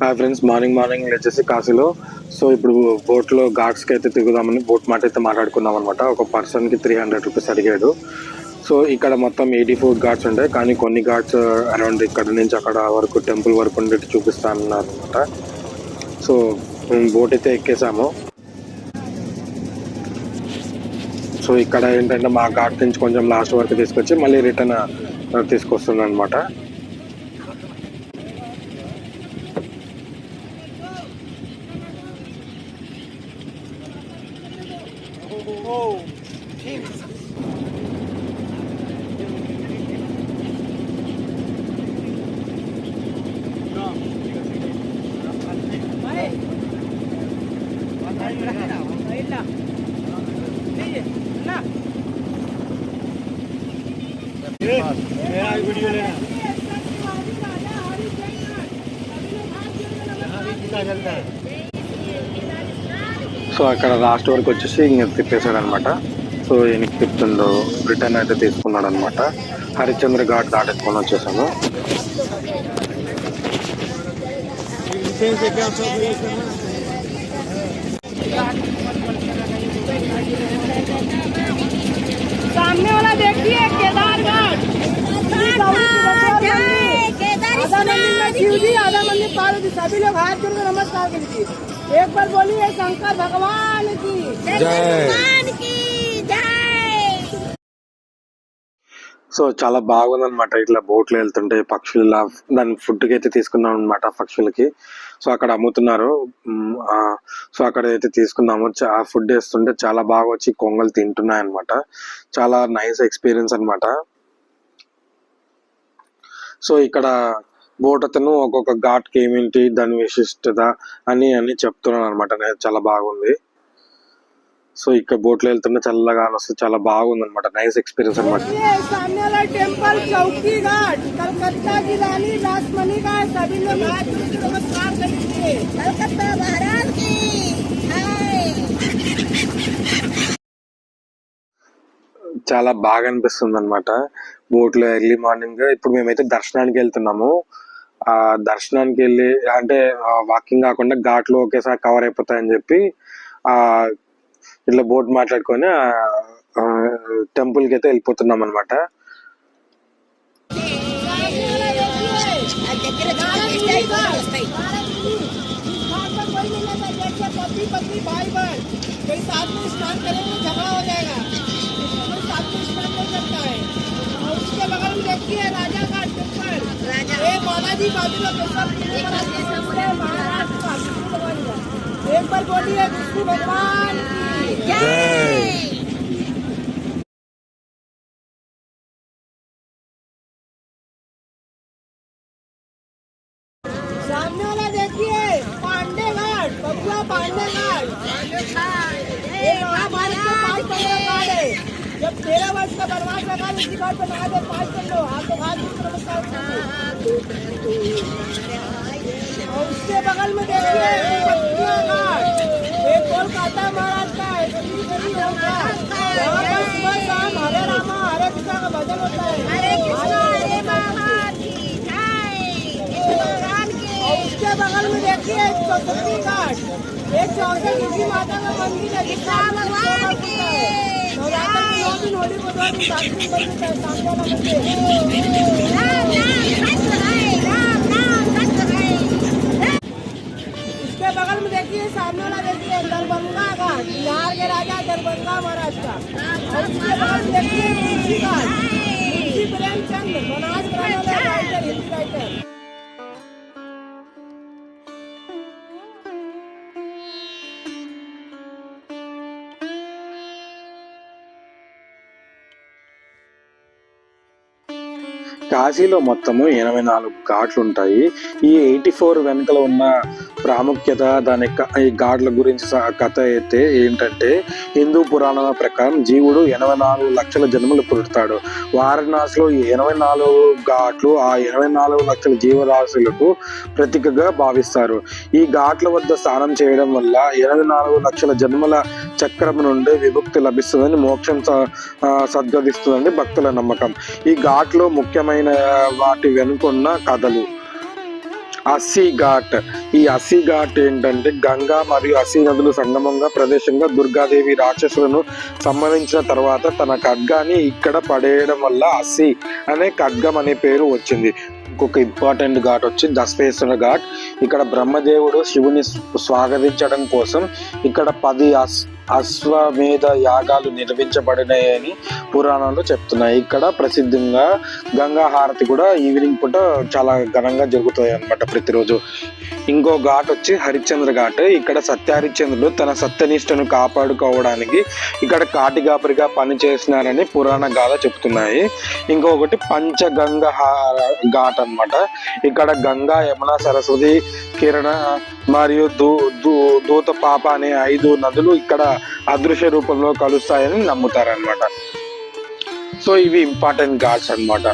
Hi friends, morning వచ్చేసి కాశీలో. So ఇప్పుడు బోట్లో ఘాట్స్కి అయితే తిరుగుదామని బోట్ మాట అయితే మాట్లాడుకున్నాం అనమాట. ఒక పర్సన్కి 300 రూపీస్ అడిగాడు. సో ఇక్కడ మొత్తం 84 ఘాట్స్ ఉంటాయి, కానీ కొన్ని ఘాట్స్ అరౌండ్ ఇక్కడ నుంచి అక్కడ వరకు టెంపుల్ వరకు ఉండేది చూపిస్తానన్నారు అనమాట. సో బోట్ అయితే ఎక్కేసాము. సో ఇక్కడ ఏంటంటే మా ఘాట్ నుంచి కొంచెం లాస్ట్ వరకు తీసుకొచ్చి మళ్ళీ రిటర్న్ తీసుకొస్తుంది అనమాట. సో అక్కడ లాస్ట్ వరకు వచ్చేసి ఇంక తిప్పేశాడు అనమాట. సో ఎనికి తిప్పుతుండో రిటర్న్ అయితే తీసుకున్నాడు అనమాట. హరిశ్చంద్ర ఘాట్ దాటేసుకొని వచ్చేసాము. सामने वाला देखिए केदार घाट, शिव जी, आधा मंदिर पार्वती, सभी लोग हाथ जोड़कर नमस्कार कीजिए. एक बार बोलिए शंकर भगवान की जय. సో చాలా బాగుందనమాట. ఇట్లా బోట్లు వెళ్తుంటే పక్షులు దాని ఫుడ్కి అయితే తీసుకున్నాం అనమాట పక్షులకి. సో అక్కడ అమ్ముతున్నారు. సో అక్కడ అయితే తీసుకున్నాము. ఆ ఫుడ్ వేస్తుంటే చాలా బాగా వచ్చి కొంగలు తింటున్నాయి అనమాట. చాలా నైస్ ఎక్స్పీరియన్స్ అనమాట. సో ఇక్కడ బోట్ అతను ఒక్కొక్క ఘాట్కి ఏమిటి దాని విశిష్టత అని చెప్తున్నాను అనమాట. చాలా బాగుంది. సో ఇక్కడ బోట్లో వెళ్తుంటే చల్లగా వస్తుంది, చాలా బాగుంది అనమాట. నైస్ ఎక్స్పీరియన్స్ అనమాట. टेम्पल चौकी घाट कलकत्ता की रानी रासमणी का सभी लोग हाथ जोड़कर नमस्कार करेंगे. कलकत्ता महाराज की చాలా బాగా అనిపిస్తుంది అనమాట బోట్లో ఎర్లీ మార్నింగ్. ఇప్పుడు మేమైతే దర్శనానికి వెళ్తున్నాము. ఆ దర్శనానికి వెళ్ళి అంటే వాకింగ్ కాకుండా ఘాట్లో ఒకేసారి కవర్ అయిపోతాయని చెప్పి ఇట్లా బోట్ మాట్లాడుకొని టెంపుల్ కి అయితే వెళ్ళిపోతున్నాం అనమాట. एक बार बोलिए विष्णु भगवान की जय. सामने वाला देखिए पांडे घाट, बबुआ पांडे घाट. ये महाभारत का 5 घाट है. जब 13 वर्ष का वनवास लगा इसी घाट पर महादेव 5 चलो हाथों हाथ नमस्कार कीजिए. और उसके बगल में देखिए घाट, ये कोलकाता महाराष्ट्र का है. सुबह शाम हरे रामा हरे कृष्णा का भजन होता है. और उसके बगल में देखिए 64 घाट, एक 64 देवी माता का मंदिर है. भगवान की नवरात्र के 9 दिन, होली को 2 दिन, 7 दिन बनते हैं. सामने वाला बगल में देखिए सामने वाला देखिए दरभंगा घाट, बिहार के राजा दरभंगा महाराज का. और उसके बगल में देखिए मुंशी घाट, मुंशी प्रेमचंद बनास राइटर, हिंदी राइटर. కాశీలో మొత్తము 84 ఘాట్లు ఉంటాయి. ఈ 84 వెనుకల ఉన్న ప్రాముఖ్యత, దాని ఈ ఘాట్ల గురించి కథ అయితే ఏంటంటే, హిందూ పురాణాల ప్రకారం జీవుడు 84 లక్షల జన్మలు పుడతాడు. వారణాసిలో ఈ 84 ఘాట్లు ఆ 84 లక్షల జీవరాశులకు ప్రతీకగా భావిస్తారు. ఈ ఘాట్ల వద్ద స్నానం చేయడం వల్ల 84 లక్షల జన్మల చక్రం నుండి విముక్తి లభిస్తుందని, మోక్షం సద్గతిస్తుందని భక్తుల నమ్మకం. ఈ ఘాట్లో ముఖ్యమైన వాటి వెనుకున్న కథలు అస్సీ ఘాట్. ఈ అస్సీ ఘాట్ ఏంటంటే గంగా మరియు అస్సీ నదులు సంగమంగా ప్రదేశంగా దుర్గాదేవి రాక్షసులను సంహరించిన తర్వాత తన ఖడ్గాన్ని ఇక్కడ పడేయడం వల్ల అస్సీ అనే ఖడ్గం అనే పేరు వచ్చింది. ఇంకొక ఇంపార్టెంట్ ఘాట్ వచ్చి దశపేశ్వర ఘాట్. ఇక్కడ బ్రహ్మదేవుడు శివుని స్వాగతించడం కోసం ఇక్కడ 10 అశ్వమేధ యాగాలు నిర్వహించబడినాయని పురాణాలు చెప్తున్నాయి. ఇక్కడ ప్రసిద్ధంగా గంగా హారతి కూడా ఈవినింగ్ పూట చాలా ఘనంగా జరుగుతాయి అన్నమాట ప్రతిరోజు. ఇంకో ఘాట్ వచ్చి హరిశ్చంద్ర ఘాట్. ఇక్కడ సత్యహరిశ్చంద్రుడు తన సత్యనిష్టను కాపాడుకోవడానికి ఇక్కడ కాటిగాపరిగా పనిచేసినారని పురాణ గాథ చెప్తున్నాయి. ఇంకొకటి పంచగంగ ఘాట్ అన్నమాట. ఇక్కడ గంగా, యమున, సరస్వతి, కిరణ మరియు దూత పాప అనే 5 నదులు ఇక్కడ అదృశ్య రూపంలో కలుస్తాయని నమ్ముతారన్నమాట. సో ఇవి ఇంపార్టెంట్ ఘాట్స్ అన్నమాట.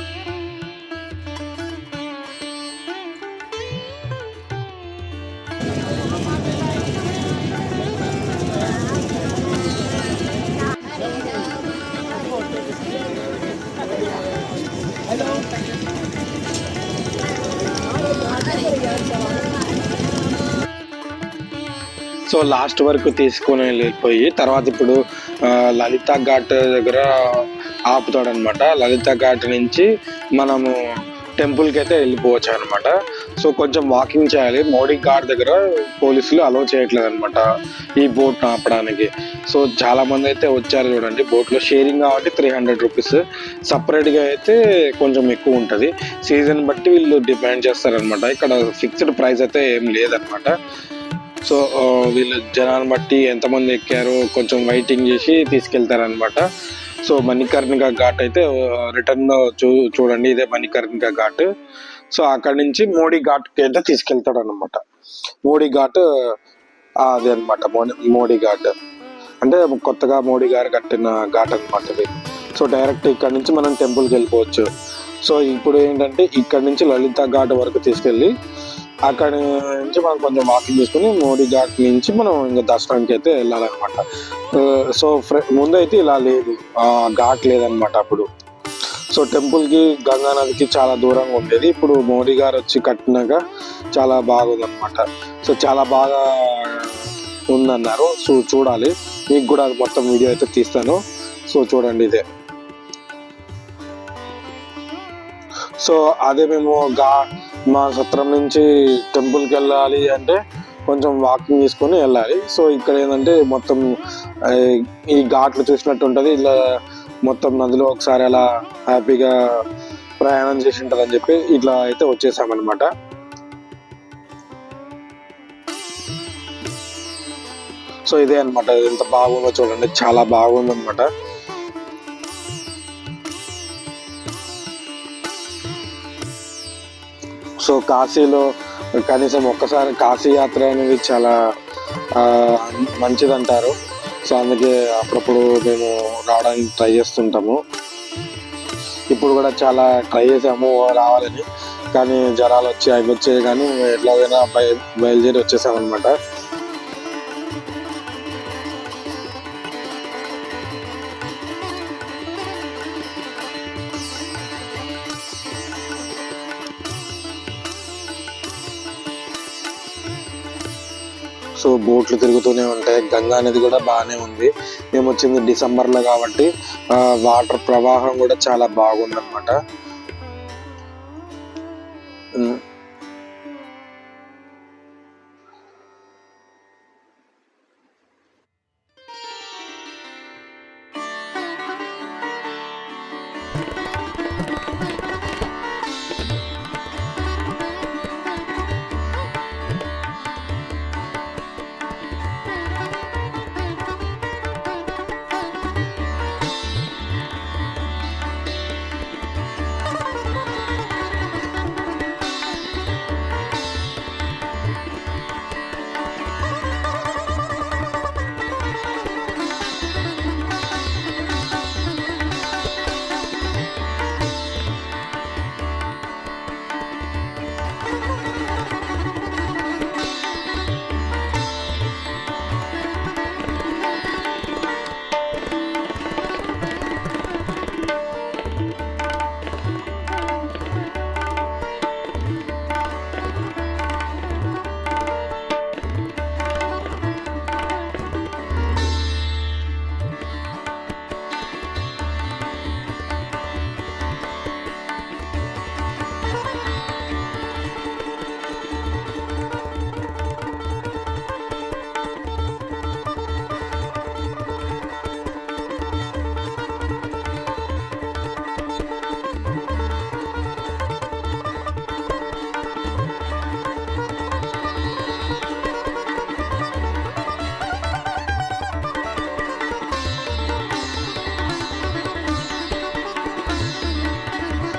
సో లాస్ట్ వరకు తీసుకొని వెళ్ళిపోయి తర్వాత ఇప్పుడు లలిత ఘాట్ దగ్గర ఆపుతాడు అనమాట. లలిత ఘాట్ నుంచి మనము టెంపుల్కి అయితే వెళ్ళిపోవచ్చు అనమాట. సో కొంచెం వాకింగ్ చేయాలి. మోడీ ఘాట్ దగ్గర పోలీసులు అలో చేయట్లేదు అనమాట ఈ బోట్ ఆపడానికి. సో చాలా మంది అయితే వచ్చారు చూడండి. బోట్లో షేరింగ్ కాబట్టి 300 రూపీస్, సపరేట్గా అయితే కొంచెం ఎక్కువ ఉంటుంది. సీజన్ బట్టి వీళ్ళు డిమాండ్ చేస్తారనమాట. ఇక్కడ ఫిక్స్డ్ ప్రైస్ అయితే ఏం లేదనమాట. సో వీళ్ళు జనాన్ని బట్టి ఎంతమంది ఎక్కారో కొంచెం వెయిటింగ్ చేసి తీసుకెళ్తారనమాట. సో మణికర్ణిక ఘాట్ అయితే రిటర్న్ చూడండి, ఇదే మణికర్ణిక ఘాట్. సో అక్కడ నుంచి మోడీ ఘాట్కి అయితే తీసుకెళ్తాడు అనమాట. మోడీ ఘాట్ అదే అనమాట. మోడీ ఘాట్ అంటే కొత్తగా మోడీ గారు కట్టిన ఘాట్ అనమాట ఇది. సో డైరెక్ట్ ఇక్కడ నుంచి మనం టెంపుల్కి వెళ్ళిపోవచ్చు. సో ఇప్పుడు ఏంటంటే ఇక్కడ నుంచి లలిత ఘాట్ వరకు తీసుకెళ్ళి అక్కడ నుంచి మనం కొంచెం వాకింగ్ చేసుకుని మోడీ ఘాట్ నుంచి మనం ఇంకా దర్శనానికి అయితే వెళ్ళాలన్నమాట. సో ముందు అయితే ఇలా లేదు, ఘాట్ లేదనమాట అప్పుడు. సో టెంపుల్కి గంగా నదికి చాలా దూరంగా ఉండేది. ఇప్పుడు మోడీ గారు వచ్చి కట్టినాక చాలా బాగుందన్నమాట. సో చాలా బాగా ఉందన్నారు. సో చూడాలి, మీకు కూడా మొత్తం వీడియో అయితే తీస్తాను. సో చూడండి ఇదే. సో అదే మేము మా సత్రం నుంచి టెంపుల్కి వెళ్ళాలి అంటే కొంచెం వాకింగ్ చేసుకొని వెళ్ళాలి. సో ఇక్కడ ఏంటంటే మొత్తం ఈ ఘాట్లు చూసినట్టు ఉంటుంది. ఇలా మొత్తం నదిలో ఒకసారి అలా హ్యాపీగా ప్రయాణం చేసి ఉంటుంది అని చెప్పి ఇట్లా అయితే వచ్చేసామన్నమాట. సో ఇదే అనమాట. ఎంత బాగుందో చూడండి, చాలా బాగుందన్నమాట. సో కాశీలో కనీసం ఒక్కసారి కాశీ యాత్ర అనేది చాలా మంచిదంటారు. సో అందుకే అప్పుడప్పుడు మేము రావడానికి ట్రై చేస్తుంటాము. ఇప్పుడు కూడా చాలా ట్రై చేసాము రావాలని, కానీ జ్వరాలు వచ్చి అవి వచ్చాయి, కానీ ఎట్లాగైనా బయలుదేరి వచ్చేసామన్నమాట. సో బోట్లు తిరుగుతూనే ఉంటాయి. గంగా నది కూడా బాగానే ఉంది. మేము వచ్చింది డిసెంబర్లో కాబట్టి వాటర్ ప్రవాహం కూడా చాలా బాగుందన్నమాట.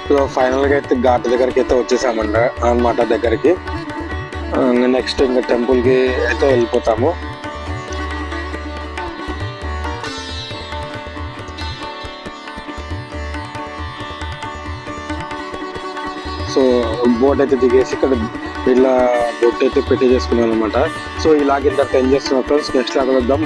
సో ఫైనల్గా అయితే ఘాట్ దగ్గరికి అయితే అనమాట దగ్గరికి. నెక్స్ట్ ఇంకా టెంపుల్కి అయితే వెళ్ళిపోతాము. సో బోట్ అయితే దిగేసి ఇక్కడ ఇలా బోట్ అయితే పెట్టేసుకున్నాను అనమాట. సో ఇలాగ ఇంత ఎంజాయ్ చేస్తున్నాం ఫ్రెండ్స్. నెక్స్ట్ అక్కడ వద్దాం.